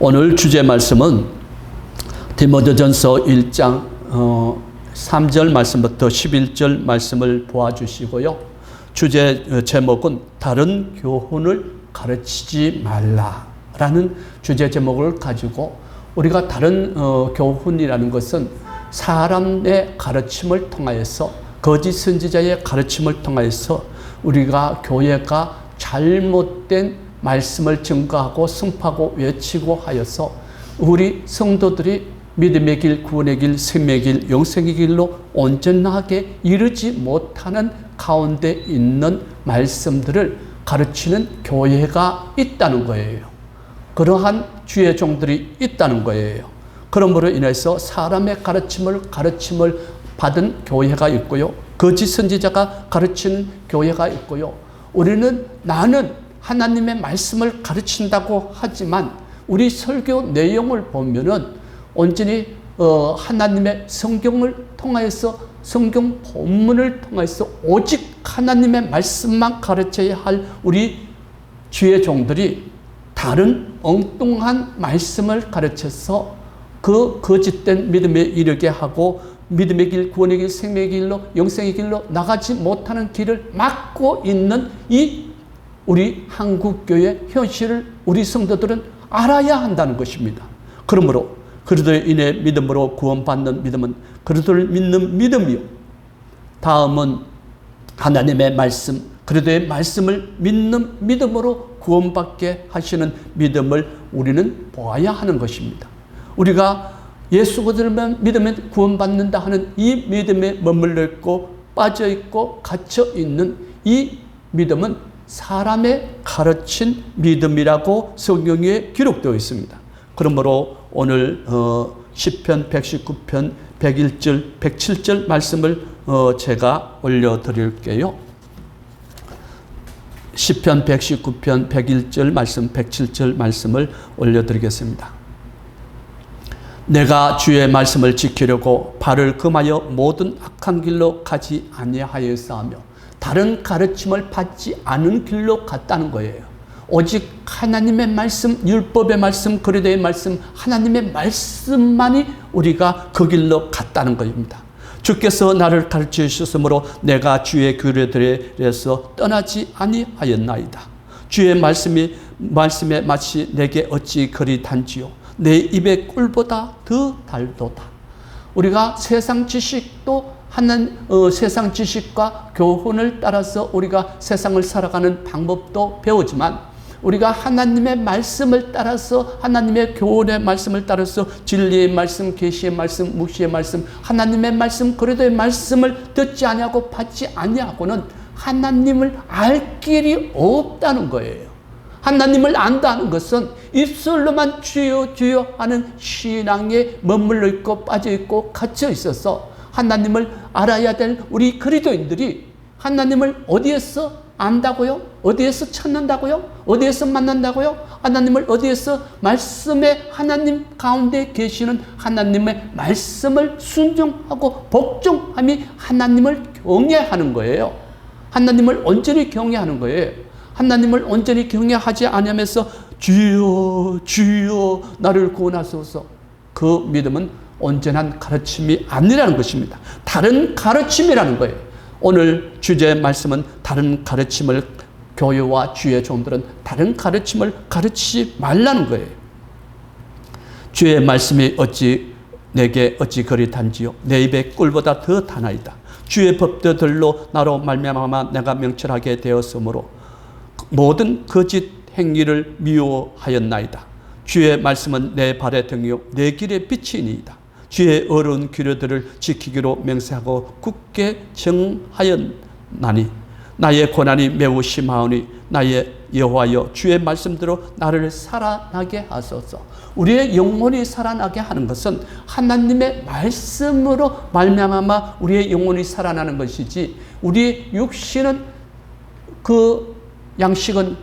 오늘 주제 말씀은 디모데전서 1장 3절 말씀부터 11절 말씀을 보아주시고요. 주제 제목은 다른 교훈을 가르치지 말라라는 주제 제목을 가지고 우리가 다른 교훈이라는 것은 사람의 가르침을 통하여서 거짓 선지자의 가르침을 통하여서 우리가 교회가 잘못된 말씀을 증거하고 선포하고 외치고 하여서 우리 성도들이 믿음의 길, 구원의 길, 생명의 길, 영생의 길로 온전하게 이르지 못하는 가운데 있는 말씀들을 가르치는 교회가 있다는 거예요. 그러한 주의 종들이 있다는 거예요. 그러므로 인해서 사람의 가르침을 받은 교회가 있고요. 거짓 선지자가 가르치는 교회가 있고요. 우리는 나는 하나님의 말씀을 가르친다고 하지만 우리 설교 내용을 보면은 온전히 하나님의 성경을 통하여서 성경 본문을 통해서 오직 하나님의 말씀만 가르쳐야 할 우리 주의 종들이 다른 엉뚱한 말씀을 가르쳐서 그 거짓된 믿음에 이르게 하고 믿음의 길, 구원의 길, 생명의 길로, 영생의 길로 나가지 못하는 길을 막고 있는 이 우리 한국교회 현실을 우리 성도들은 알아야 한다는 것입니다. 그러므로 그리스도로 인해 믿음으로 구원받는 믿음은 그리스도를 믿는 믿음이요. 다음은 하나님의 말씀, 그리스도의 말씀을 믿는 믿음으로 구원받게 하시는 믿음을 우리는 보아야 하는 것입니다. 우리가 예수 그리스도를 믿으면 구원받는다 하는 이 믿음에 머물러 있고 빠져 있고 갇혀 있는 이 믿음은 사람의 가르친 믿음이라고 성경에 기록되어 있습니다. 그러므로 오늘 시편 119편 101절 107절 말씀을 제가 올려드릴게요. 시편 119편 101절 말씀 107절 말씀을 올려드리겠습니다. 내가 주의 말씀을 지키려고 발을 금하여 모든 악한 길로 가지 아니하였사하며 다른 가르침을 받지 않은 길로 갔다는 거예요. 오직 하나님의 말씀, 율법의 말씀, 그리스도의 말씀, 하나님의 말씀만이 우리가 그 길로 갔다는 것입니다. 주께서 나를 가르쳐 주셨으므로 내가 주의 규례들에서 떠나지 아니하였나이다. 주의 말씀에 마치 내게 어찌 그리 단지요 내 입의 꿀보다 더 달도다. 우리가 세상 지식도 세상 지식과 교훈을 따라서 우리가 세상을 살아가는 방법도 배우지만 우리가 하나님의 말씀을 따라서 하나님의 교훈의 말씀을 따라서 진리의 말씀, 계시의 말씀, 묵시의 말씀, 하나님의 말씀, 그리스도의 말씀을 듣지 아니하고 받지 아니하고는 하나님을 알 길이 없다는 거예요. 하나님을 안다는 것은 입술로만 주여 주여 하는 신앙에 머물러 있고 빠져 있고 갇혀 있어서 하나님을 알아야 될 우리 그리스도인들이 하나님을 어디에서 안다고요? 어디에서 찾는다고요? 어디에서 만난다고요? 하나님을 어디에서 말씀의 하나님 가운데 계시는 하나님의 말씀을 순종하고 복종함이 하나님을 경외하는 거예요. 하나님을 온전히 경외하는 거예요. 하나님을 온전히 경외하지 않으면서 주여 주여 나를 구원하소서, 그 믿음은 온전한 가르침이 아니라는 것입니다. 다른 가르침이라는 거예요. 오늘 주제의 말씀은 다른 가르침을, 교회와 주의 종들은 다른 가르침을 가르치지 말라는 거예요. 주의 말씀이 내게 어찌 그리 단지요 내 입의 꿀보다 더 다나이다. 주의 법도들로 나로 말미암아 내가 명철하게 되었으므로 모든 거짓 행위를 미워하였나이다. 주의 말씀은 내 발의 등이요 내 길의 빛이니이다. 주의 어려운 규례들을 지키기로 맹세하고 굳게 정하였나니 나의 고난이 매우 심하오니 나의 여호와여 주의 말씀대로 나를 살아나게 하소서. 우리의 영혼이 살아나게 하는 것은 하나님의 말씀으로 말미암아 우리의 영혼이 살아나는 것이지, 우리의 육신은 그 양식은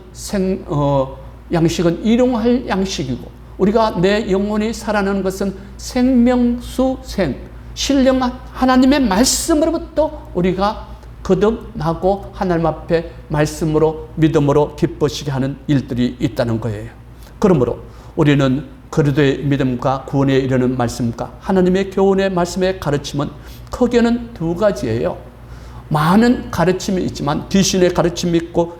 일용할 양식이고 우리가 내 영혼이 살아나는 것은 생명수생, 신령한 하나님의 말씀으로부터 우리가 거듭나고 하나님 앞에 말씀으로 믿음으로 기뻐지게 하는 일들이 있다는 거예요. 그러므로 우리는 그리스도의 믿음과 구원에 이르는 말씀과 하나님의 교훈의 말씀의 가르침은 크게는 두 가지예요. 많은 가르침이 있지만, 귀신의 가르침이 있고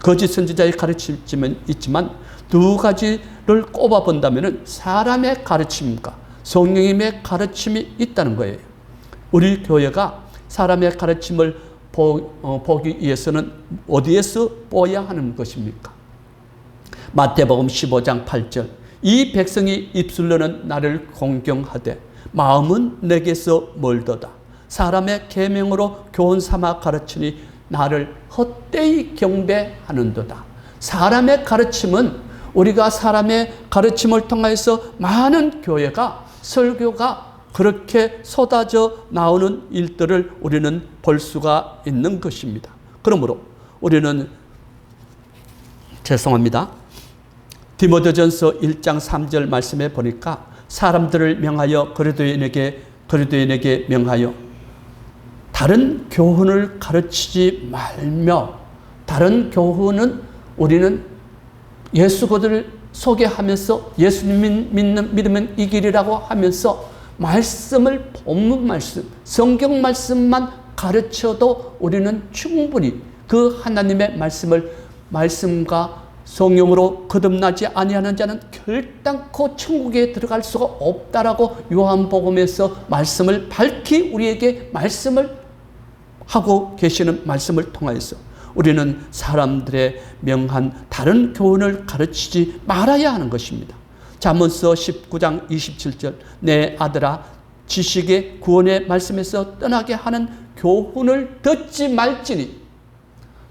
거짓 선지자의 가르침이 있지만, 두 가지를 꼽아본다면 사람의 가르침과 성령님의 가르침이 있다는 거예요. 우리 교회가 사람의 가르침을 보기 위해서는 어디에서 보아야 하는 것입니까? 마태복음 15장 8절, 이 백성이 입술로는 나를 공경하되 마음은 내게서 멀도다. 사람의 계명으로 교훈 삼아 가르치니 나를 헛되이 경배하는도다. 사람의 가르침은, 우리가 사람의 가르침을 통해서 많은 교회가, 설교가 그렇게 쏟아져 나오는 일들을 우리는 볼 수가 있는 것입니다. 그러므로 우리는, 죄송합니다, 디모데전서 1장 3절 말씀에 보니까 사람들을 명하여 그리스도인에게 명하여 다른 교훈을 가르치지 말며, 다른 교훈은 우리는 예수 그리스도를 소개하면서 예수님 믿으면 이 길이라고 하면서 말씀을, 본문 말씀, 성경 말씀만 가르쳐도 우리는 충분히 그 하나님의 말씀과 성령으로 거듭나지 아니하는 자는 결단코 천국에 들어갈 수가 없다라고 요한복음에서 말씀을 밝히 우리에게 말씀을 하고 계시는 말씀을 통해서 우리는 사람들의 명한 다른 교훈을 가르치지 말아야 하는 것입니다. 잠언서 19장 27절, 내 아들아 지식의 구원의 말씀에서 떠나게 하는 교훈을 듣지 말지니.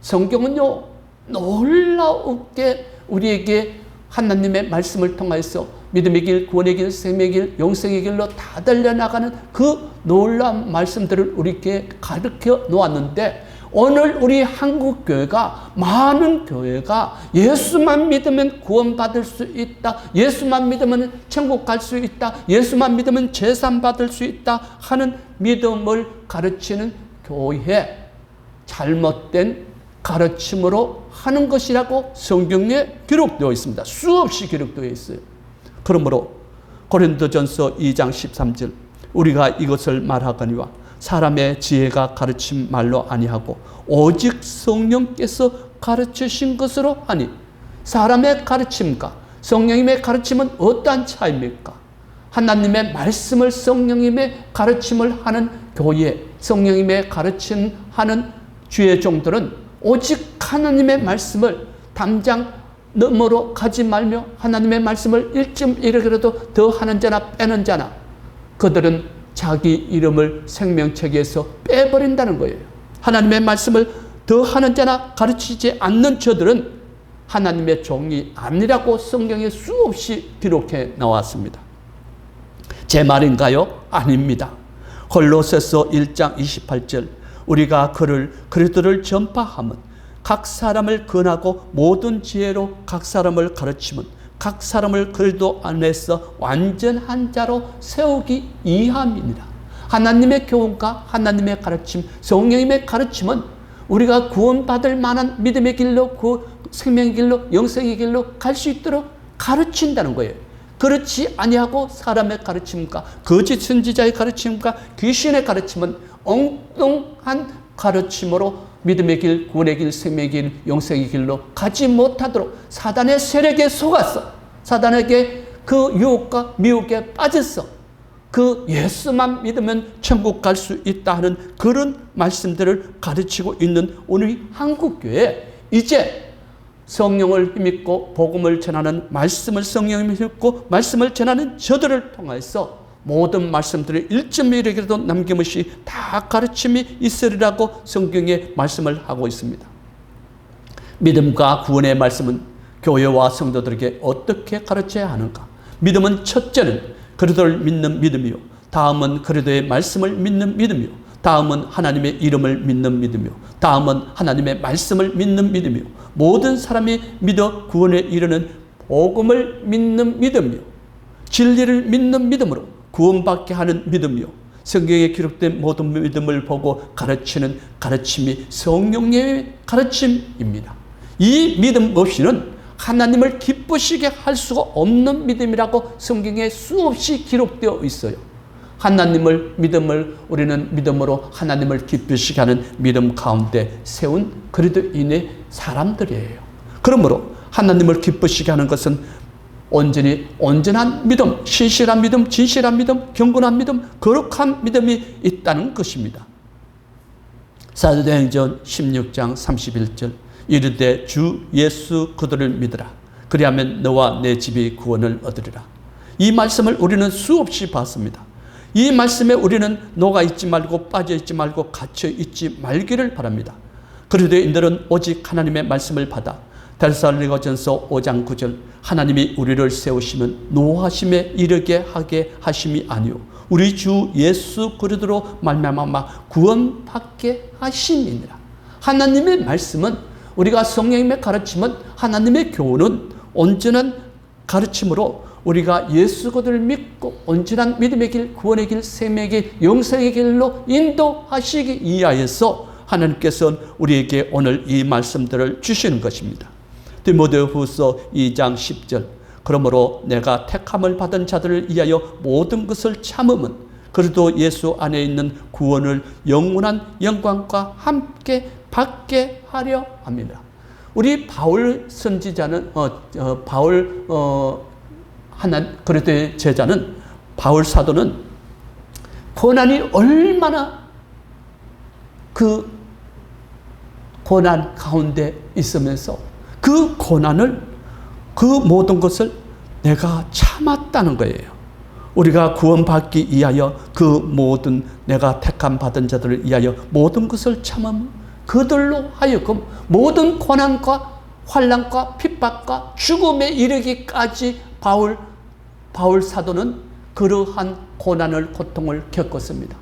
성경은요, 놀라우게 우리에게 하나님의 말씀을 통해서 믿음의 길, 구원의 길, 생명의 길, 영생의 길로 다 달려나가는 그 놀라운 말씀들을 우리에게 가르쳐 놓았는데, 오늘 우리 한국교회가, 많은 교회가 예수만 믿으면 구원받을 수 있다, 예수만 믿으면 천국 갈 수 있다, 예수만 믿으면 제산 받을 수 있다 하는 믿음을 가르치는 교회, 잘못된 가르침으로 하는 것이라고 성경에 기록되어 있습니다. 수없이 기록되어 있어요. 그러므로 고린도전서 2장 13절, 우리가 이것을 말하거니와 사람의 지혜가 가르친 말로 아니하고 오직 성령께서 가르치신 것으로 하니. 사람의 가르침과 성령님의 가르침은 어떠한 차이입니까? 하나님의 말씀을, 성령님의 가르침을 하는 교회, 성령님의 가르침하는 주의 종들은 오직 하나님의 말씀을 담장 너머로 가지 말며 하나님의 말씀을 1.1이라도 더 하는 자나 빼는 자나, 그들은 자기 이름을 생명책에서 빼버린다는 거예요. 하나님의 말씀을 더 하는 자나 가르치지 않는 저들은 하나님의 종이 아니라고 성경에 수없이 기록해 나왔습니다. 제 말인가요? 아닙니다. 골로새서 1장 28절, 우리가 그리스도를 전파함은 각 사람을 권하고 모든 지혜로 각 사람을 가르치면 각 사람을 그리스도 안에서 완전한 자로 세우기 위함입니다. 하나님의 교훈과 하나님의 가르침, 성령님의 가르침은 우리가 구원받을 만한 믿음의 길로, 그 생명의 길로, 영생의 길로 갈 수 있도록 가르친다는 거예요. 그렇지 아니하고 사람의 가르침과 거짓 선지자의 가르침과 귀신의 가르침은 엉뚱한 가르침으로 믿음의 길, 구원의 길, 생명의 길, 영생의 길로 가지 못하도록 사단의 세력에 속아서, 사단에게 그 유혹과 미혹에 빠져서 그 예수만 믿으면 천국 갈 수 있다 하는 그런 말씀들을 가르치고 있는 우리 한국교회, 이제 성령을 힘입고 복음을 전하는, 말씀을 성령을 힘입고 말씀을 전하는 저들을 통해서 모든 말씀들을 1.1에게도 남김없이 다 가르침이 있으리라고 성경에 말씀을 하고 있습니다. 믿음과 구원의 말씀은 교회와 성도들에게 어떻게 가르쳐야 하는가? 믿음은 첫째는 그리스도를 믿는 믿음이요, 다음은 그리스도의 말씀을 믿는 믿음이요, 다음은 하나님의 이름을 믿는 믿음이요, 다음은 하나님의 말씀을 믿는 믿음이요, 모든 사람이 믿어 구원에 이르는 복음을 믿는 믿음이요, 진리를 믿는 믿음으로 구원받게 하는 믿음이요, 성경에 기록된 모든 믿음을 보고 가르치는 가르침이 성령님의 가르침입니다. 이 믿음 없이는 하나님을 기쁘시게 할 수가 없는 믿음이라고 성경에 수없이 기록되어 있어요. 하나님을 믿음을 우리는 믿음으로 하나님을 기쁘시게 하는 믿음 가운데 세운 그리스도인의 사람들이에요. 그러므로 하나님을 기쁘시게 하는 것은 온전한 믿음, 신실한 믿음, 진실한 믿음, 경건한 믿음, 거룩한 믿음이 있다는 것입니다. 사도행전 16장 31절 이르되 주 예수 그들을 믿으라. 그리하면 너와 내 집이 구원을 얻으리라. 이 말씀을 우리는 수없이 봤습니다. 이 말씀에 우리는 녹아 있지 말고 빠져 있지 말고 갇혀 있지 말기를 바랍니다. 그리스도인들은 오직 하나님의 말씀을 받아 데살로니가전서 5장 9절 하나님이 우리를 세우시면 노하심에 이르게 하게 하심이 아니요 우리 주 예수 그리스도로 말미암아 구원받게 하심이니라. 하나님의 말씀은 우리가 성령님의 가르침은 하나님의 교훈은 온전한 가르침으로 우리가 예수 그리스도를 믿고 온전한 믿음의 길, 구원의 길, 생명의 길, 영생의 길로 인도하시기 위하여서 하나님께서는 우리에게 오늘 이 말씀들을 주시는 것입니다. 디모데후서 2장 10절 그러므로 내가 택함을 받은 자들을 위하여 모든 것을 참음은 그리스도 예수 안에 있는 구원을 영원한 영광과 함께 받게 하려 합니다. 우리 바울 선지자는 그리스도의 제자는 바울 사도는 고난이 얼마나 그 고난 가운데 있으면서 그 고난을 그 모든 것을 내가 참았다는 거예요. 우리가 구원받기 위하여 그 모든 내가 택함 받은 자들을 위하여 모든 것을 참음 그들로 하여금 모든 고난과 환난과 핍박과 죽음에 이르기까지 바울 사도는 그러한 고난을 고통을 겪었습니다.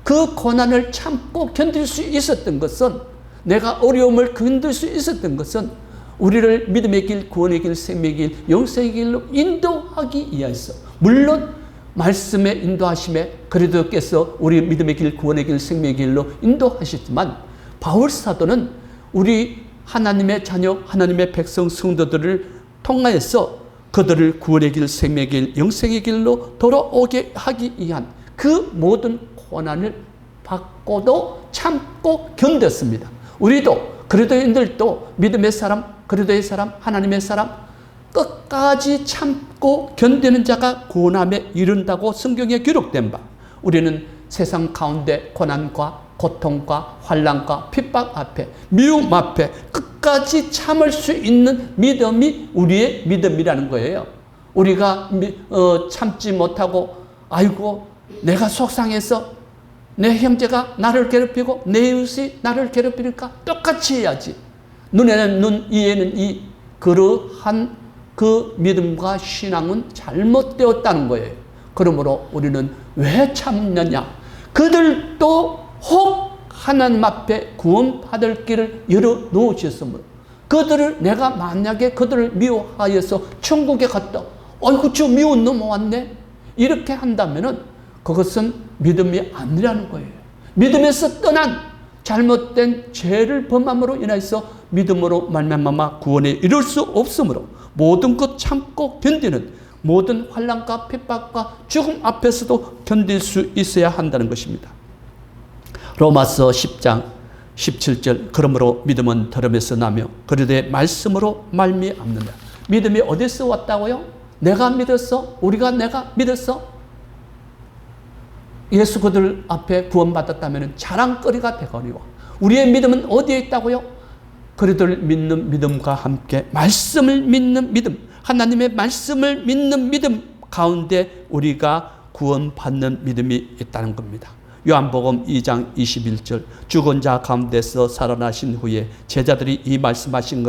그 고난을 참고 견딜 수 있었던 것은 내가 어려움을 견딜 수 있었던 것은 우리를 믿음의 길, 구원의 길, 생명의 길, 영생의 길로 인도하기 위해서 물론 말씀의 인도하심에 그리스도께서 우리 믿음의 길, 구원의 길, 생명의 길로 인도하셨지만 바울 사도는 우리 하나님의 자녀, 하나님의 백성, 성도들을 통하여서 그들을 구원의 길, 생명의 길, 영생의 길로 돌아오게 하기 위한 그 모든 고난을 받고도 참고 견뎠습니다. 우리도 그리스도인들도 믿음의 사람, 그리스도의 사람, 하나님의 사람 끝까지 참고 견디는 자가 구원함에 이른다고 성경에 기록된 바 우리는 세상 가운데 고난과 고통과 환난과 핍박 앞에 미움 앞에 끝까지 참을 수 있는 믿음이 우리의 믿음이라는 거예요. 우리가 참지 못하고 아이고 내가 속상해서 내 형제가 나를 괴롭히고 내 이웃이 나를 괴롭히니까 똑같이 해야지. 눈에는 눈, 이에는 이 그러한 그 믿음과 신앙은 잘못되었다는 거예요. 그러므로 우리는 왜 참느냐? 그들도 혹 하나님 앞에 구원받을 길을 열어놓으셨으므로 그들을 내가 만약에 그들을 미워하여서 천국에 갔다 어이구 저 미워 넘어왔네 이렇게 한다면은 그것은 믿음이 아니라는 거예요. 믿음에서 떠난 잘못된 죄를 범함으로 인해서 믿음으로 말미암아 구원에 이룰 수 없으므로 모든 것 참고 견디는 모든 환난과 핍박과 죽음 앞에서도 견딜 수 있어야 한다는 것입니다. 로마서 10장 17절 그러므로 믿음은 들음에서 나며 그리스도의 말씀으로 말미암는다. 믿음이 어디서 왔다고요? 내가 믿었어? 내가 믿었어? 예수 그들 앞에 구원받았다면 자랑거리가 되거니와 우리의 믿음은 어디에 있다고요? 그리스도를 믿는 믿음과 함께 말씀을 믿는 믿음, 하나님의 말씀을 믿는 믿음 가운데 우리가 구원받는 믿음이 있다는 겁니다. 요한복음 2장 21절 죽은 자 가운데서 살아나신 후에 제자들이 이 말씀하신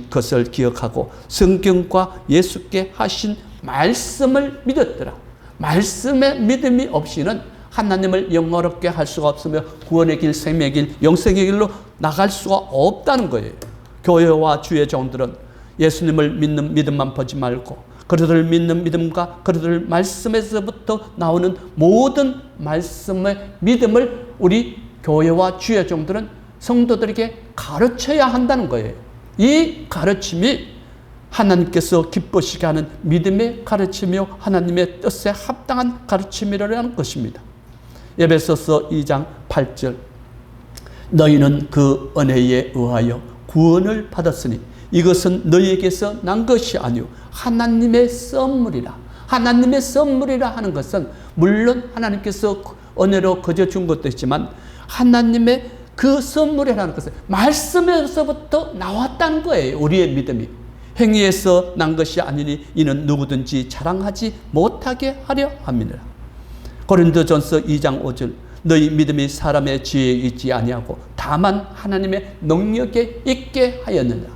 것을 기억하고 성경과 예수께 하신 말씀을 믿었더라. 말씀의 믿음이 없이는 하나님을 영화롭게 할 수가 없으며 구원의 길, 생명의 길, 영생의 길로 나갈 수가 없다는 거예요. 교회와 주의 종들은 예수님을 믿는 믿음만 보지 말고 그들을 믿는 믿음과 그들을 말씀에서부터 나오는 모든 말씀의 믿음을 우리 교회와 주의 종들은 성도들에게 가르쳐야 한다는 거예요. 이 가르침이 하나님께서 기뻐시게 하는 믿음의 가르침이요 하나님의 뜻에 합당한 가르침이라는 것입니다. 에베소서 2장 8절 너희는 그 은혜에 의하여 구원을 받았으니 이것은 너희에게서 난 것이 아니요 하나님의 선물이라. 하나님의 선물이라 하는 것은 물론 하나님께서 은혜로 거저 준 것도 있지만 하나님의 그 선물이라는 것은 말씀에서부터 나왔다는 거예요. 우리의 믿음이 행위에서 난 것이 아니니 이는 누구든지 자랑하지 못하게 하려 함이니라. 고린도전서 2장 5절 너희 믿음이 사람의 지혜에 있지 아니하고 다만 하나님의 능력에 있게 하였느니라.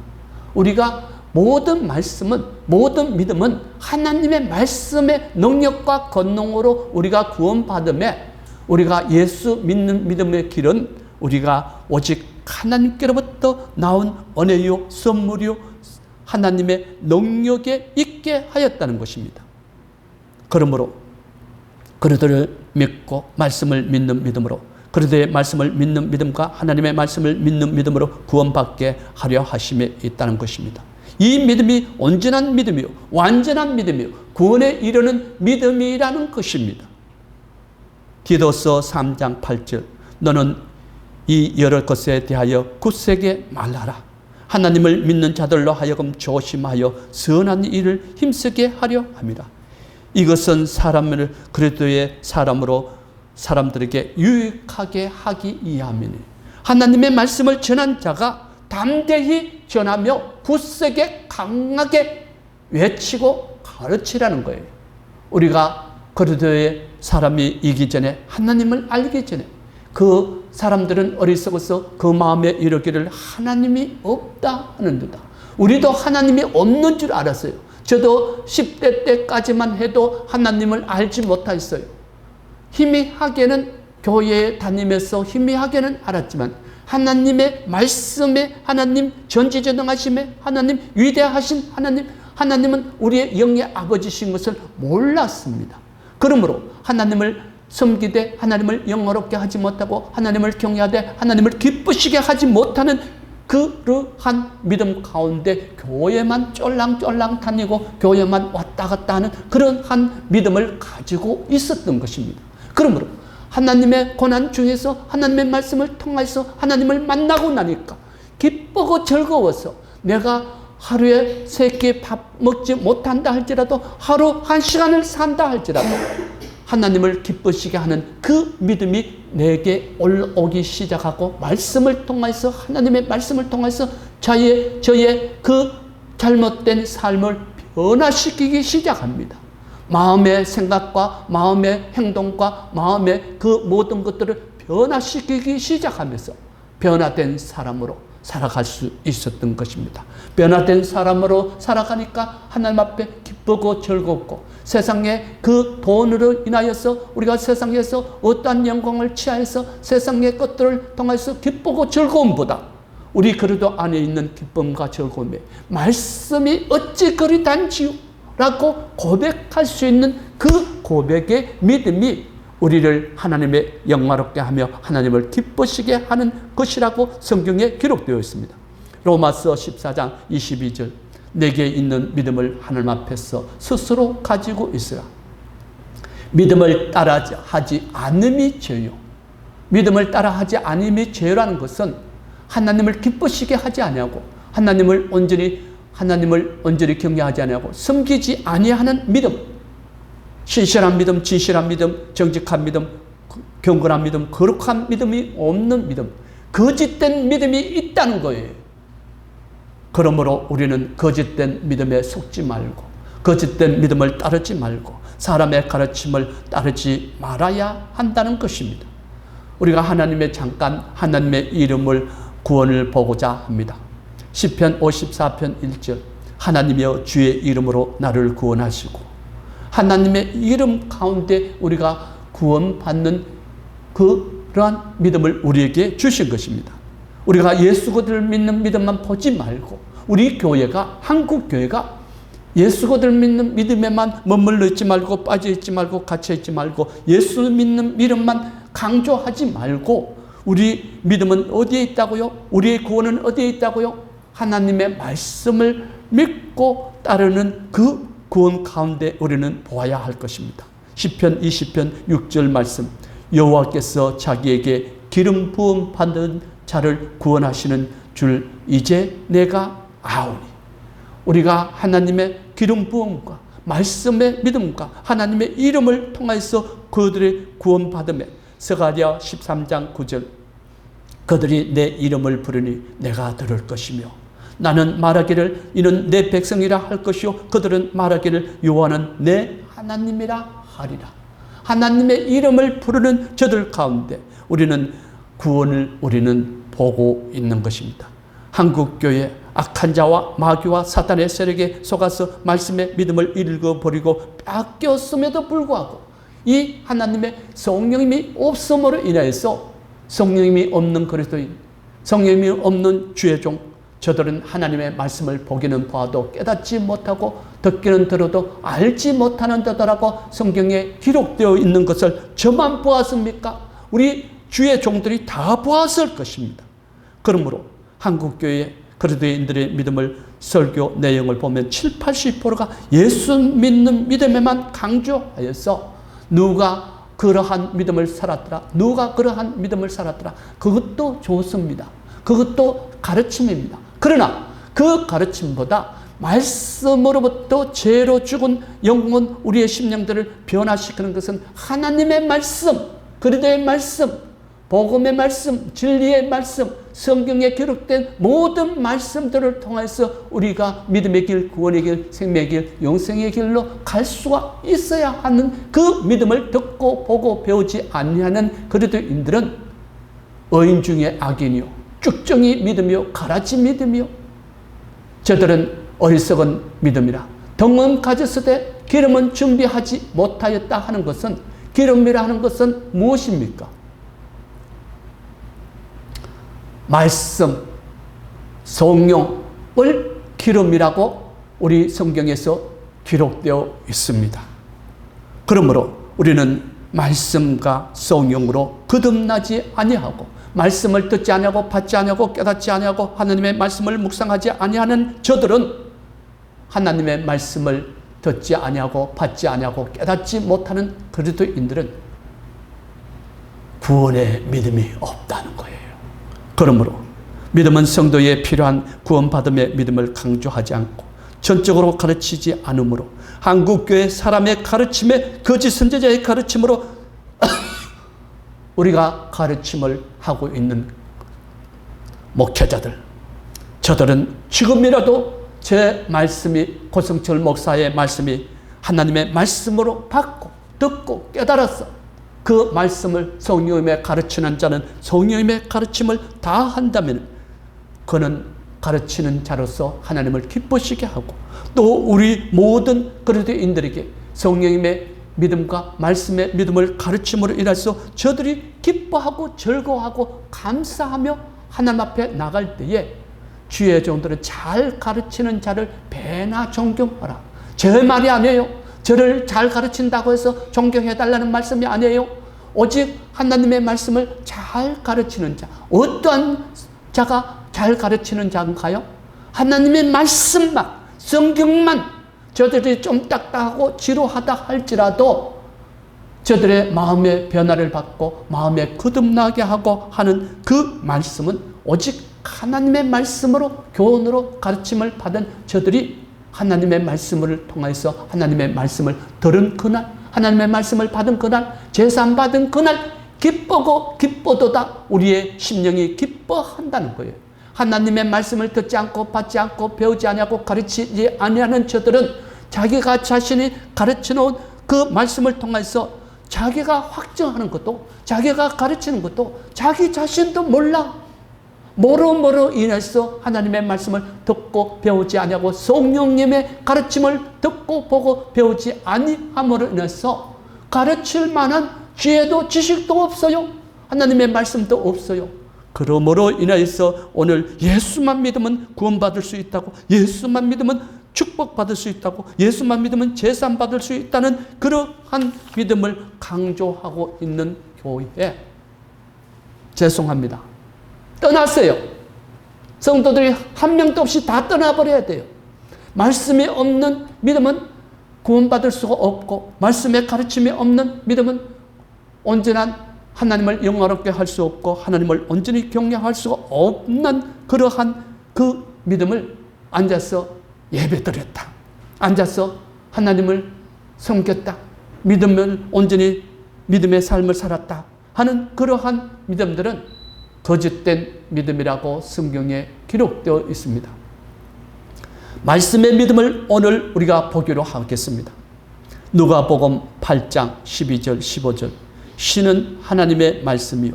우리가 모든 말씀은 모든 믿음은 하나님의 말씀의 능력과 권능으로 우리가 구원받음에 우리가 예수 믿는 믿음의 길은 우리가 오직 하나님께로부터 나온 은혜요 선물이요 하나님의 능력에 있게 하였다는 것입니다. 그러므로 그리스도를 믿고 말씀을 믿는 믿음으로 그리스도의 말씀을 믿는 믿음과 하나님의 말씀을 믿는 믿음으로 구원받게 하려 하심에 있다는 것입니다. 이 믿음이 온전한 믿음이요 완전한 믿음이요 구원에 이르는 믿음이라는 것입니다. 디도서 3장 8절 너는 이 여러 것에 대하여 굳세게 말하라. 하나님을 믿는 자들로 하여금 조심하여 선한 일을 힘쓰게 하려 합니다. 이것은 사람을 그리스도의 사람으로 사람들에게 유익하게 하기 위함이니 하나님의 말씀을 전한 자가 담대히 전하며 굳세게 강하게 외치고 가르치라는 거예요. 우리가 그리스도의 사람이 이기 전에 하나님을 알기 전에 그 사람들은 어리석어서 그 마음에 이르기를 하나님이 없다 하는도다. 우리도 하나님이 없는 줄 알았어요. 저도 10대 때까지만 해도 하나님을 알지 못했어요. 희미하게는 교회에 다니면서 희미하게는 알았지만 하나님의 말씀에 하나님 전지전능하심에 하나님 위대하신 하나님은 우리의 영의 아버지신 것을 몰랐습니다. 그러므로 하나님을 섬기되 하나님을 영화롭게 하지 못하고 하나님을 경외하되 하나님을 기쁘시게 하지 못하는 그러한 믿음 가운데 교회만 쫄랑쫄랑 다니고 교회만 왔다 갔다 하는 그러한 믿음을 가지고 있었던 것입니다. 그러므로 하나님의 고난 중에서 하나님의 말씀을 통해서 하나님을 만나고 나니까 기쁘고 즐거워서 내가 하루에 3끼 밥 먹지 못한다 할지라도 하루 1시간을 산다 할지라도 하나님을 기쁘시게 하는 그 믿음이 내게 올라오기 시작하고 말씀을 통해서 하나님의 말씀을 통해서 저의 그 잘못된 삶을 변화시키기 시작합니다. 마음의 생각과 마음의 행동과 마음의 그 모든 것들을 변화시키기 시작하면서 변화된 사람으로 살아갈 수 있었던 것입니다. 변화된 사람으로 살아가니까 하나님 앞에 기쁘고 즐겁고 세상에 그 돈으로 인하여서 우리가 세상에서 어떠한 영광을 취하여서 세상의 것들을 통해서 기쁘고 즐거움보다 우리 그리스도 안에 있는 기쁨과 즐거움에 말씀이 어찌 그리 단지요? 라고 고백할 수 있는 그 고백의 믿음이 우리를 하나님의 영화롭게 하며 하나님을 기쁘시게 하는 것이라고 성경에 기록되어 있습니다. 로마서 14장 22절 내게 있는 믿음을 하나님 앞에서 스스로 가지고 있으라. 믿음을 따라하지 않음이 죄요. 믿음을 따라하지 않음이 죄라는 것은 하나님을 기쁘시게 하지 아니하고 하나님을 온전히 경외하지 아니하고 섬기지 아니하는 믿음, 신실한 믿음, 진실한 믿음, 정직한 믿음, 경건한 믿음, 거룩한 믿음이 없는 믿음, 거짓된 믿음이 있다는 거예요. 그러므로 우리는 거짓된 믿음에 속지 말고 거짓된 믿음을 따르지 말고 사람의 가르침을 따르지 말아야 한다는 것입니다. 우리가 하나님의 이름을 구원을 보고자 합니다. 시편 54편 1절 하나님이여 주의 이름으로 나를 구원하시고 하나님의 이름 가운데 우리가 구원받는 그러한 믿음을 우리에게 주신 것입니다. 우리가 예수 그리스도를 믿는 믿음만 보지 말고 우리 교회가 한국 교회가 예수 그리스도를 믿는 믿음에만 머물러 있지 말고 빠져 있지 말고 갇혀 있지 말고 예수 믿는 믿음만 강조하지 말고 우리 믿음은 어디에 있다고요? 우리의 구원은 어디에 있다고요? 하나님의 말씀을 믿고 따르는 그 구원 가운데 우리는 보아야 할 것입니다. 시편 20편 6절 말씀, 여호와께서 자기에게 기름 부음 받은 자를 구원하시는 줄 이제 내가 아오니. 우리가 하나님의 기름 부음과 말씀의 믿음과 하나님의 이름을 통해서 그들의 구원받음에, 스가랴 13장 9절, 그들이 내 이름을 부르니 내가 들을 것이며 나는 말하기를 이는 내 백성이라 할 것이요 그들은 말하기를 여호와는 내 하나님이라 하리라. 하나님의 이름을 부르는 저들 가운데 우리는 구원을 보고 있는 것입니다. 한국교회 악한 자와 마귀와 사탄의 세력에 속아서 말씀의 믿음을 잃어버리고 뺏겼음에도 불구하고 이 하나님의 성령님이 없음으로 인해서, 성령님이 없는 그리스도인, 성령님이 없는 주의 종, 저들은 하나님의 말씀을 보기는 봐도 깨닫지 못하고 듣기는 들어도 알지 못하는 자들하고 성경에 기록되어 있는 것을 저만 보았습니까? 우리 주의 종들이 다 보았을 것입니다. 그러므로 한국교회 그리스도인들의 믿음을, 설교 내용을 보면 70~80%가 예수 믿는 믿음에만 강조하여서 누가 그러한 믿음을 살았더라, 누가 그러한 믿음을 살았더라, 그것도 좋습니다. 그것도 가르침입니다. 그러나 그 가르침보다 말씀으로부터 죄로 죽은 영혼, 우리의 심령들을 변화시키는 것은 하나님의 말씀, 그리스도의 말씀, 복음의 말씀, 진리의 말씀, 성경에 기록된 모든 말씀들을 통해서 우리가 믿음의 길, 구원의 길, 생명의 길, 영생의 길로 갈 수가 있어야 하는 그 믿음을 듣고 보고 배우지 아니하는 그리스도인들은 의인 중에 악인이요, 쭉정이 믿음이요, 가라지 믿음이요, 저들은 어리석은 믿음이라. 덩은 가졌으되 기름은 준비하지 못하였다 하는 것은, 기름이라 하는 것은 무엇입니까? 말씀, 성령을 기름이라고 우리 성경에서 기록되어 있습니다. 그러므로 우리는 말씀과 성령으로 거듭나지 아니하고, 말씀을 듣지 아니하고 받지 아니하고 깨닫지 아니하고 하나님의 말씀을 묵상하지 아니하는 저들은, 하나님의 말씀을 듣지 아니하고 받지 아니하고 깨닫지 못하는 그리스도인들은 구원의 믿음이 없다는 거예요. 그러므로 믿음은 성도에 필요한 구원받음의 믿음을 강조하지 않고 전적으로 가르치지 않으므로, 한국교회 사람의 가르침에, 거짓 선지자의 가르침으로 우리가 가르침을 하고 있는 목회자들, 저들은 지금이라도 제 말씀이, 고성철 목사의 말씀이 하나님의 말씀으로 받고 듣고 깨달았어, 그 말씀을 성령님의 가르치는 자는 성령님의 가르침을 다 한다면 그는 가르치는 자로서 하나님을 기쁘시게 하고, 또 우리 모든 그리스도인들에게 성령님의 믿음과 말씀의 믿음을 가르침으로 인해서 저들이 기뻐하고 즐거워하고 감사하며 하나님 앞에 나갈 때에 주의 종들은 잘 가르치는 자를 배나 존경하라. 제 말이 아니에요. 저를 잘 가르친다고 해서 존경해달라는 말씀이 아니에요. 오직 하나님의 말씀을 잘 가르치는 자. 어떠한 자가 잘 가르치는 자인가요? 하나님의 말씀만, 성경만 저들이 좀 딱딱하고 지루하다 할지라도 저들의 마음의 변화를 받고 마음에 거듭나게 하고 하는 그 말씀은 오직 하나님의 말씀으로, 교훈으로 가르침을 받은 저들이 하나님의 말씀을 통해서 하나님의 말씀을 들은 그날, 하나님의 말씀을 받은 그날, 제사 받은 그날 기쁘고 기뻐도다 우리의 심령이 기뻐한다는 거예요. 하나님의 말씀을 듣지 않고 받지 않고 배우지 아니하고 가르치지 아니하는 저들은 자기가 자신이 가르쳐 놓은 그 말씀을 통해서 자기가 확정하는 것도, 자기가 가르치는 것도 자기 자신도 몰라. 모로 인해서 하나님의 말씀을 듣고 배우지 아니하고 성령님의 가르침을 듣고 보고 배우지 아니함으로 인해서 가르칠 만한 지혜도 지식도 없어요. 하나님의 말씀도 없어요. 그러므로 인해서 오늘 예수만 믿으면 구원받을 수 있다고, 예수만 믿으면 축복받을 수 있다고, 예수만 믿으면 제산 받을 수 있다는 그러한 믿음을 강조하고 있는 교회, 죄송합니다, 떠났어요. 성도들이 한 명도 없이 다 떠나버려야 돼요. 말씀이 없는 믿음은 구원받을 수가 없고, 말씀의 가르침이 없는 믿음은 온전한 하나님을 영화롭게 할 수 없고, 하나님을 온전히 경외할 수가 없는 그러한 그 믿음을 앉아서 예배드렸다, 앉아서 하나님을 섬겼다, 믿음을 온전히 믿음의 삶을 살았다 하는 그러한 믿음들은 거짓된 믿음이라고 성경에 기록되어 있습니다. 말씀의 믿음을 오늘 우리가 보기로 하겠습니다. 누가복음 8장 12절 15절. 신은 하나님의 말씀이요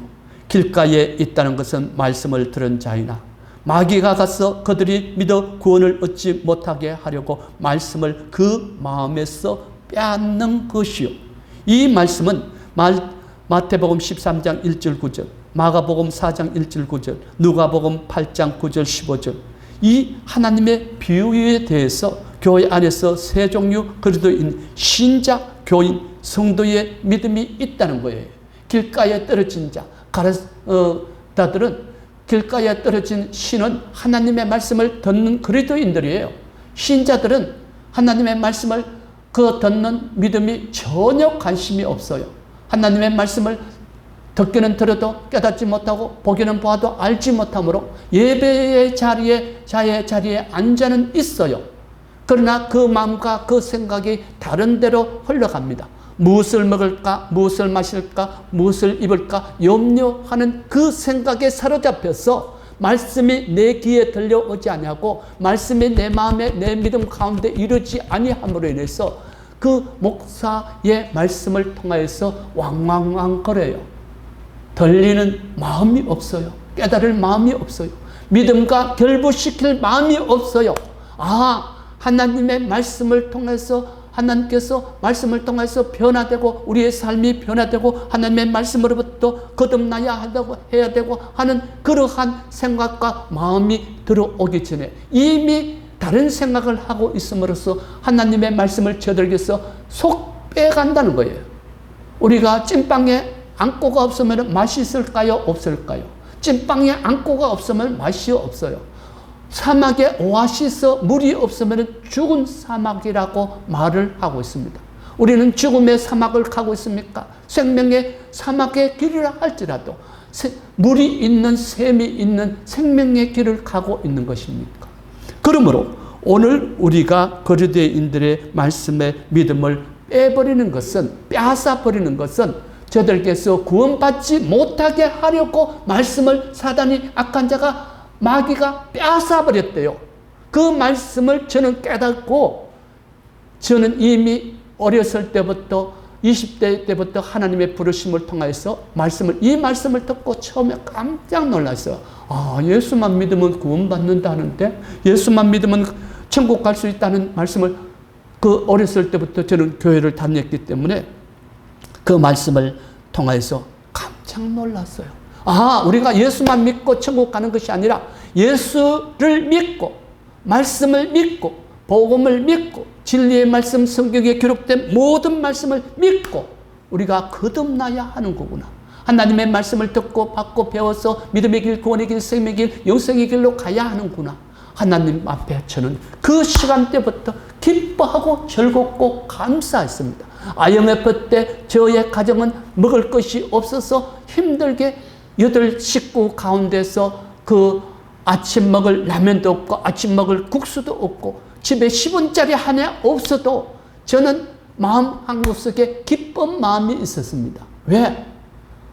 길가에 있다는 것은 말씀을 들은 자이나 마귀가 가서 그들이 믿어 구원을 얻지 못하게 하려고 말씀을 그 마음에서 빼앗는 것이요. 이 말씀은 마태복음 13장 1절 9절, 마가복음 4장 1절 9절, 누가복음 8장 9절 15절. 이 하나님의 비유에 대해서 교회 안에서 세 종류 그리스도인 신자, 교인, 성도의 믿음이 있다는 거예요. 길가에 떨어진 자, 가르다들은 길가에 떨어진 신은 하나님의 말씀을 듣는 그리스도인들이에요. 신자들은 하나님의 말씀을 듣는 믿음이 전혀 관심이 없어요. 하나님의 말씀을 듣기는 들어도 깨닫지 못하고 보기는 보아도 알지 못하므로 예배의 자리에 앉아는 있어요. 그러나 그 마음과 그 생각이 다른 데로 흘러갑니다. 무엇을 먹을까, 무엇을 마실까, 무엇을 입을까 염려하는 그 생각에 사로잡혀서 말씀이 내 귀에 들려오지 아니하고 말씀이 내 마음에 내 믿음 가운데 이르지 아니함으로 인해서 그 목사의 말씀을 통하여서 왕왕왕 거려요. 들리는 마음이 없어요. 깨달을 마음이 없어요. 믿음과 결부시킬 마음이 없어요. 하나님의 말씀을 통해서 하나님께서 말씀을 통해서 변화되고 우리의 삶이 변화되고 하나님의 말씀으로부터 거듭나야 해야 되고 하는 그러한 생각과 마음이 들어오기 전에 이미 다른 생각을 하고 있음으로써 하나님의 말씀을 저들에게서 속 빼간다는 거예요. 우리가 찐빵에 앙꼬가 없으면 맛이 있을까요? 없을까요? 찐빵에 앙꼬가 없으면 맛이 없어요. 사막에 오아시스 물이 없으면 죽은 사막이라고 말을 하고 있습니다. 우리는 죽음의 사막을 가고 있습니까? 생명의 사막의 길이라 할지라도 물이 있는 샘이 있는 생명의 길을 가고 있는 것입니까? 그러므로 오늘 우리가 거리대인들의 말씀에 믿음을 빼버리는 것은, 빼앗아버리는 것은 저들께서 구원받지 못하게 하려고 말씀을 사단이, 악한 자가, 마귀가 빼앗아버렸대요. 그 말씀을 저는 깨닫고, 저는 이미 어렸을 때부터 20대 때부터 하나님의 부르심을 통해서 이 말씀을 듣고 처음에 깜짝 놀랐어요. 예수만 믿으면 구원받는다는데, 예수만 믿으면 천국 갈 수 있다는 말씀을 그 어렸을 때부터 저는 교회를 다녔기 때문에 그 말씀을 통해서 깜짝 놀랐어요. 우리가 예수만 믿고 천국 가는 것이 아니라 예수를 믿고 말씀을 믿고 복음을 믿고 진리의 말씀, 성경에 기록된 모든 말씀을 믿고 우리가 거듭나야 하는 거구나. 하나님의 말씀을 듣고 받고 배워서 믿음의 길, 구원의 길, 생명의 길, 영생의 길로 가야 하는구나. 하나님 앞에 저는 그 시간대부터 기뻐하고 즐겁고 감사했습니다. IMF 때 저의 가정은 먹을 것이 없어서 힘들게 8 식구 가운데서 그 아침 먹을 라면도 없고 아침 먹을 국수도 없고 집에 10원짜리 하나 없어도 저는 마음 한구석에 기쁜 마음이 있었습니다. 왜?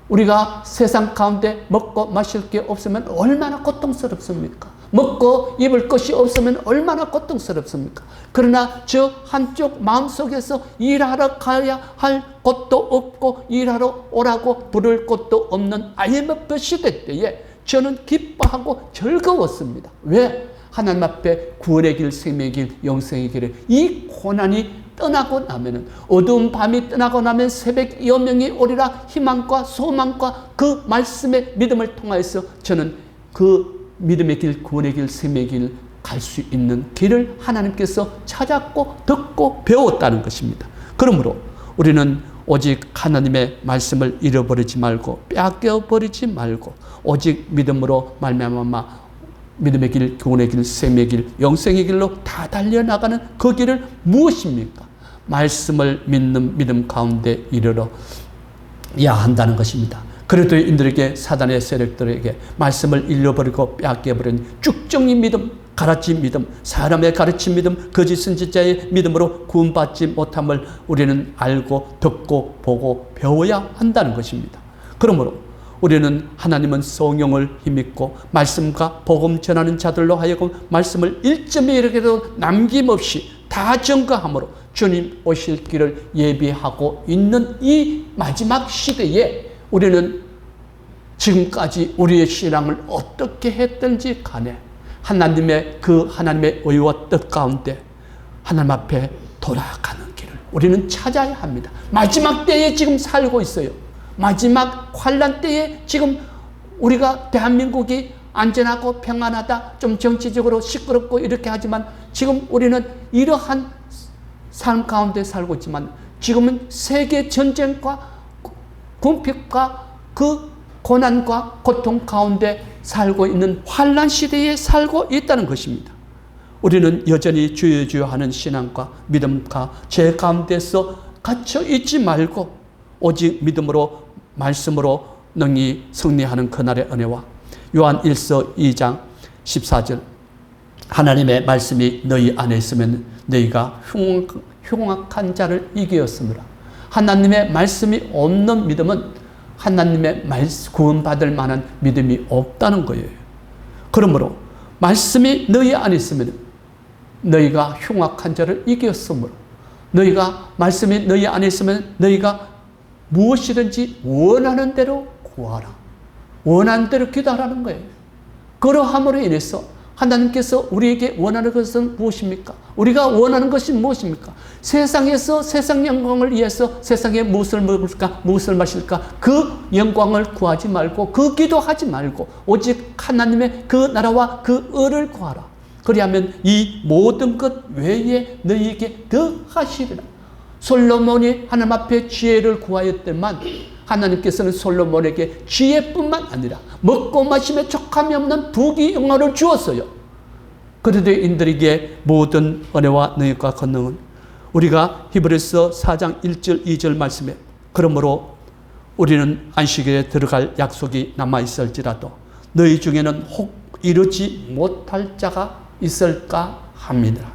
우리가 세상 가운데 먹고 마실 게 없으면 얼마나 고통스럽습니까? 먹고 입을 것이 없으면 얼마나 고통스럽습니까? 그러나 저 한쪽 마음속에서 일하러 가야 할 곳도 없고 일하러 오라고 부를 곳도 없는 IMF 시대 때에 저는 기뻐하고 즐거웠습니다. 왜? 하나님 앞에 구원의 길, 생명의 길, 영생의 길에 이 고난이 떠나고 나면은, 어두운 밤이 떠나고 나면 새벽 여명이 오리라 희망과 소망과 그 말씀의 믿음을 통하여서 저는 그 믿음의 길, 구원의 길, 생명의 길 갈 수 있는 길을 하나님께서 찾았고 듣고 배웠다는 것입니다. 그러므로 우리는 오직 하나님의 말씀을 잃어버리지 말고 빼앗겨버리지 말고 오직 믿음으로 말미암아 믿음의 길, 구원의 길, 셈의 길, 영생의 길로 다 달려나가는 그 길을 무엇입니까? 말씀을 믿는 믿음 가운데 이르러야 한다는 것입니다. 그리스도인들에게 사단의 세력들에게 말씀을 잃어버리고 빼앗겨버린 쭉정이 믿음, 가르침 믿음, 사람의 가르침 믿음, 거짓 선지자의 믿음으로 구원받지 못함을 우리는 알고 듣고 보고 배워야 한다는 것입니다. 그러므로 우리는 하나님은 성령을 힘입고 말씀과 복음 전하는 자들로 하여금 말씀을 1.1에도 남김없이 다 증거함으로 주님 오실 길을 예비하고 있는 이 마지막 시대에 우리는 지금까지 우리의 신앙을 어떻게 했든지 간에 하나님의 의와 뜻 가운데 하나님 앞에 돌아가는 길을 우리는 찾아야 합니다. 마지막 때에 지금 살고 있어요. 마지막 환난 때에 지금 우리가 대한민국이 안전하고 평안하다, 좀 정치적으로 시끄럽고 이렇게 하지만 지금 우리는 이러한 삶 가운데 살고 있지만 지금은 세계 전쟁과 궁핍과 그 고난과 고통 가운데 살고 있는 환난 시대에 살고 있다는 것입니다. 우리는 여전히 주여 주여 하는 신앙과 믿음과 제 가운데서 갇혀 있지 말고 오직 믿음으로 말씀으로 능히 승리하는 그날의 은혜와 요한 1서 2장 14절 하나님의 말씀이 너희 안에 있으면 너희가 흉악한 자를 이기었으므로 하나님의 말씀이 없는 믿음은 하나님의 구원받을 만한 믿음이 없다는 거예요. 그러므로 말씀이 너희 안에 있으면 너희가 흉악한 자를 이겼으므로 너희가 말씀이 너희 안에 있으면 너희가 무엇이든지 원하는 대로 구하라. 원하는 대로 기도하라는 거예요. 그러함으로 인해서 하나님께서 우리에게 원하는 것은 무엇입니까? 우리가 원하는 것이 무엇입니까? 세상에서 세상 영광을 위해서 세상에 무엇을 먹을까, 무엇을 마실까, 그 영광을 구하지 말고 그 기도하지 말고 오직 하나님의 그 나라와 그 의를 구하라. 그리하면 이 모든 것 외에 너희에게 더하시리라. 솔로몬이 하나님 앞에 지혜를 구하였더만 하나님께서는 솔로몬에게 지혜뿐만 아니라 먹고 마심에 족함이 없는 부귀영화를 주었어요. 그리스도인들에게 모든 은혜와 능력과 권능은 우리가 히브리서 4장 1절 2절 말씀에 그러므로 우리는 안식일에 들어갈 약속이 남아있을지라도 너희 중에는 혹 이루지 못할 자가 있을까 합니다.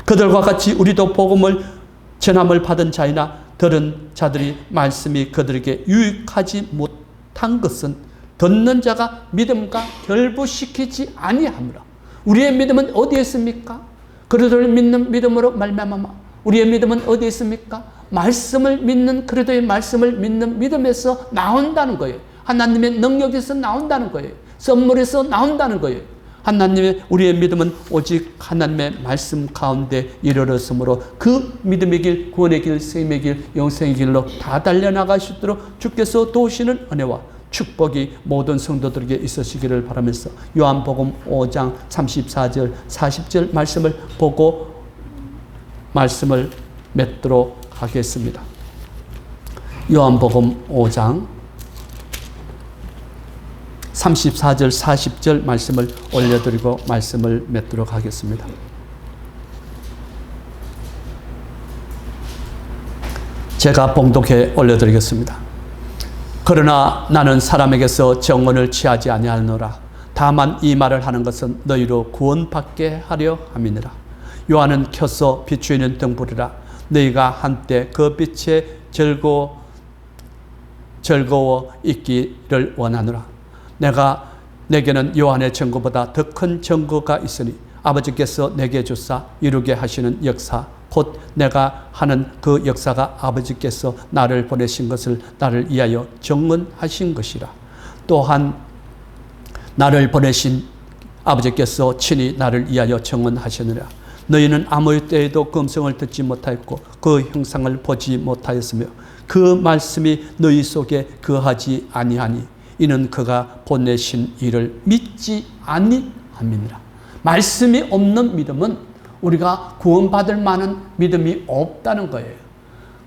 그들과 같이 우리도 복음을 전함을 받은 자이나 들은 자들이 말씀이 그들에게 유익하지 못한 것은 듣는 자가 믿음과 결부시키지 아니하므로 우리의 믿음은 어디에 있습니까? 그리스도를 믿는 믿음으로 말미암아 우리의 믿음은 어디에 있습니까? 말씀을 믿는 그리스도의 말씀을 믿는 믿음에서 나온다는 거예요. 하나님의 능력에서 나온다는 거예요. 선물에서 나온다는 거예요. 우리의 믿음은 오직 하나님의 말씀 가운데 이르렀으므로 그 믿음의 길, 구원의 길, 셈의 길, 영생의 길로 다 달려나가시도록 주께서 도우시는 은혜와 축복이 모든 성도들에게 있으시기를 바라면서 요한복음 5장 34절 40절 말씀을 보고 말씀을 맺도록 하겠습니다. 요한복음 5장 34절 40절 말씀을 올려드리고 말씀을 맺도록 하겠습니다. 제가 봉독해 올려드리겠습니다. 그러나 나는 사람에게서 정언을 취하지 아니하노라. 다만 이 말을 하는 것은 너희로 구원받게 하려 함이니라. 요한은 켜서 비추이는 등불이라. 너희가 한때 그 빛에 즐거워 있기를 원하노라. 내게는 요한의 증거보다 더 큰 증거가 있으니 아버지께서 내게 주사 이루게 하시는 역사 곧 내가 하는 그 역사가 아버지께서 나를 보내신 것을 나를 위하여 증언하신 것이라. 또한 나를 보내신 아버지께서 친히 나를 위하여 증언하시느라. 너희는 아무 때에도 그 음성을 듣지 못하였고 그 형상을 보지 못하였으며 그 말씀이 너희 속에 거하지 아니하니 이는 그가 보내신 이를 믿지 아니함이니라. 말씀이 없는 믿음은 우리가 구원받을 만한 믿음이 없다는 거예요.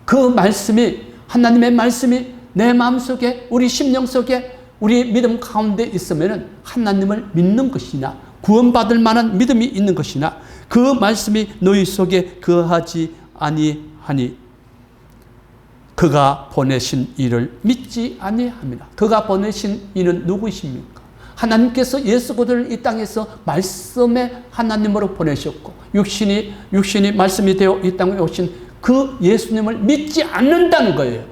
그 말씀이 하나님의 말씀이 내 마음속에 우리 심령 속에 우리 믿음 가운데 있으면 하나님을 믿는 것이냐 구원받을 만한 믿음이 있는 것이나 그 말씀이 너희 속에 거하지 아니하니 그가 보내신 이를 믿지 아니함이라. 그가 보내신 이는 누구이십니까? 하나님께서 예수 그리스도를 이 땅에서 말씀의 하나님으로 보내셨고 육신이 말씀이 되어 이 땅에 오신 그 예수님을 믿지 않는다는 거예요.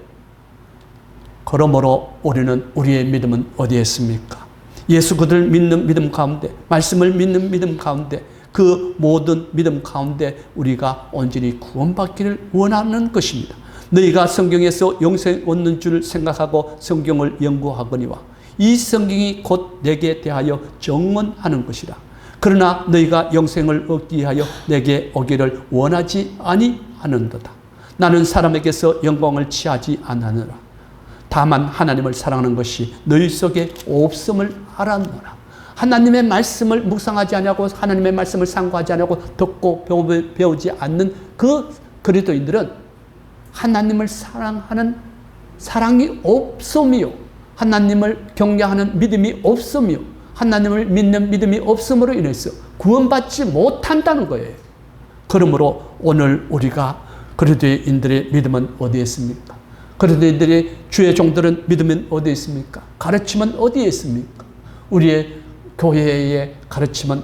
그러므로 우리는 우리의 믿음은 어디에 있습니까? 예수 그리스도를 믿는 믿음 가운데, 말씀을 믿는 믿음 가운데, 그 모든 믿음 가운데 우리가 온전히 구원받기를 원하는 것입니다. 너희가 성경에서 영생 얻는 줄 생각하고 성경을 연구하거니와 이 성경이 곧 내게 대하여 정언하는 것이라. 그러나 너희가 영생을 얻기 위하여 내게 오기를 원하지 아니하는도다. 나는 사람에게서 영광을 취하지 않으노라. 다만 하나님을 사랑하는 것이 너희 속에 없음을 알았노라. 하나님의 말씀을 묵상하지 않냐고, 하나님의 말씀을 상고하지 않냐고, 듣고 배우지 않는 그 그리스도인들은 하나님을 사랑하는 사랑이 없음이요, 하나님을 경외하는 믿음이 없음이요, 하나님을 믿는 믿음이 없음으로 인해서 구원받지 못한다는 거예요. 그러므로 오늘 우리가 그리스도인들의 믿음은 어디에 있습니까? 그리스도인들의 주의 종들은 믿음은 어디에 있습니까? 가르침은 어디에 있습니까? 우리의 교회의 가르침은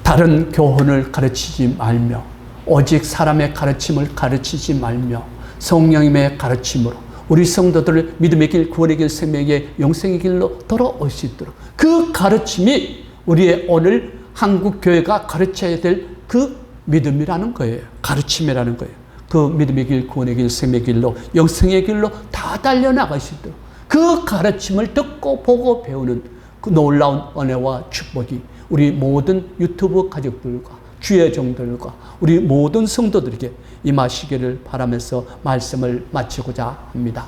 다른 교훈을 가르치지 말며 오직 사람의 가르침을 가르치지 말며 성령님의 가르침으로 우리 성도들을 믿음의 길, 구원의 길, 생명의 길, 영생의 길로 돌아올 수 있도록 그 가르침이 우리의 오늘 한국 교회가 가르쳐야 될 그 믿음이라는 거예요. 가르침이라는 거예요. 그 믿음의 길, 구원의 길, 생명의 길로, 영생의 길로 다 달려나갈 수 있도록 그 가르침을 듣고 보고 배우는 그 놀라운 은혜와 축복이 우리 모든 유튜브 가족들과 주의 종들과 우리 모든 성도들에게 임하시기를 바라면서 말씀을 마치고자 합니다.